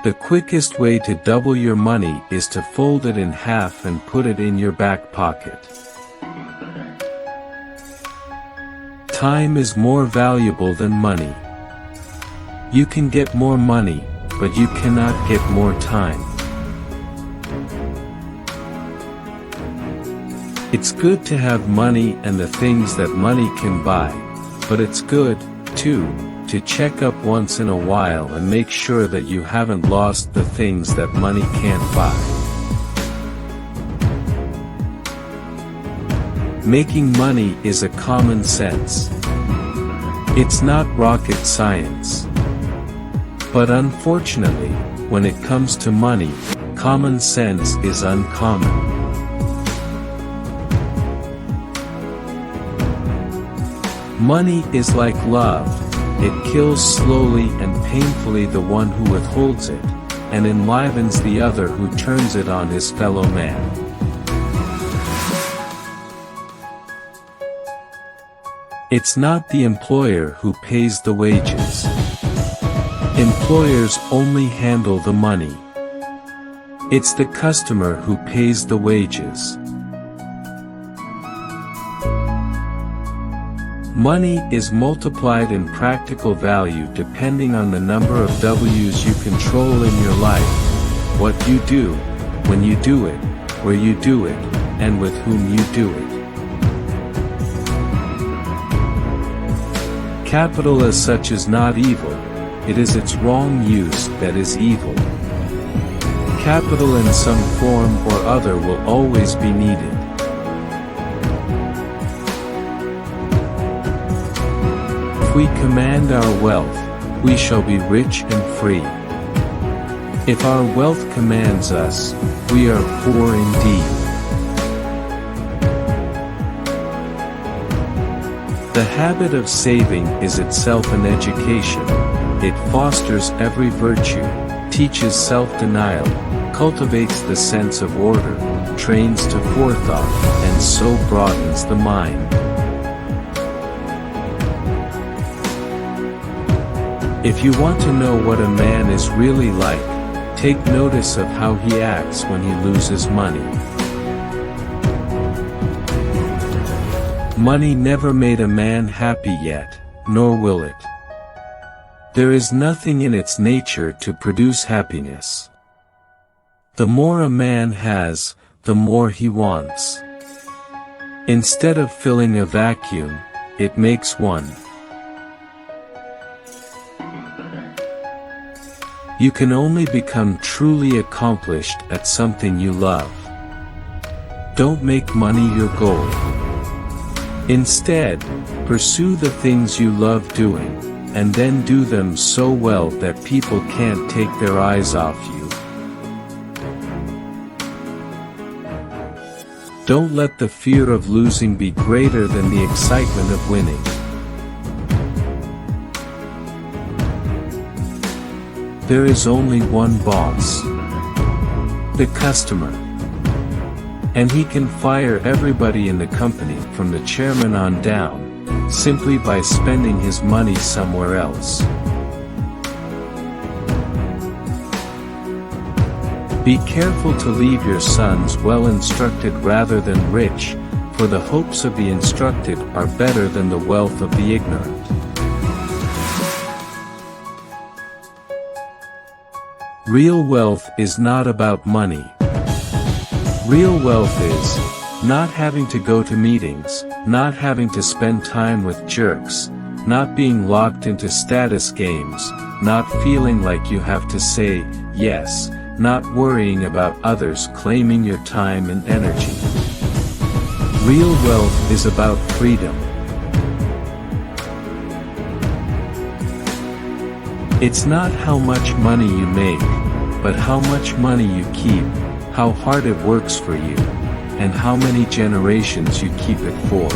The quickest way to double your money is to fold it in half and put it in your back pocket. Time is more valuable than money. You can get more money, but you cannot get more time. It's good to have money and the things that money can buy, but it's good, too, to check up once in a while and make sure that you haven't lost the things that money can't buy. Making money is a common sense. It's not rocket science. But unfortunately, when it comes to money, common sense is uncommon. Money is like love. It kills slowly and painfully the one who withholds it, and enlivens the other who turns it on his fellow man. It's not the employer who pays the wages. Employers only handle the money. It's the customer who pays the wages. Money is multiplied in practical value depending on the number of W's you control in your life: what you do, when you do it, where you do it, and with whom you do it. Capital as such is not evil, it is its wrong use that is evil. Capital in some form or other will always be needed. If we command our wealth, we shall be rich and free. If our wealth commands us, we are poor indeed. The habit of saving is itself an education. It fosters every virtue, teaches self-denial, cultivates the sense of order, trains to forethought, and so broadens the mind. If you want to know what a man is really like, take notice of how he acts when he loses money. Money never made a man happy yet, nor will it. There is nothing in its nature to produce happiness. The more a man has, the more he wants. Instead of filling a vacuum, it makes one. You can only become truly accomplished at something you love. Don't make money your goal. Instead, pursue the things you love doing, and then do them so well that people can't take their eyes off you. Don't let the fear of losing be greater than the excitement of winning. There is only one boss: the customer. And he can fire everybody in the company from the chairman on down, simply by spending his money somewhere else. Be careful to leave your sons well instructed rather than rich, for the hopes of the instructed are better than the wealth of the ignorant. Real wealth is not about money. Real wealth is not having to go to meetings, not having to spend time with jerks, not being locked into status games, not feeling like you have to say yes, not worrying about others claiming your time and energy. Real wealth is about freedom. It's not how much money you make, but how much money you keep, how hard it works for you, and how many generations you keep it for.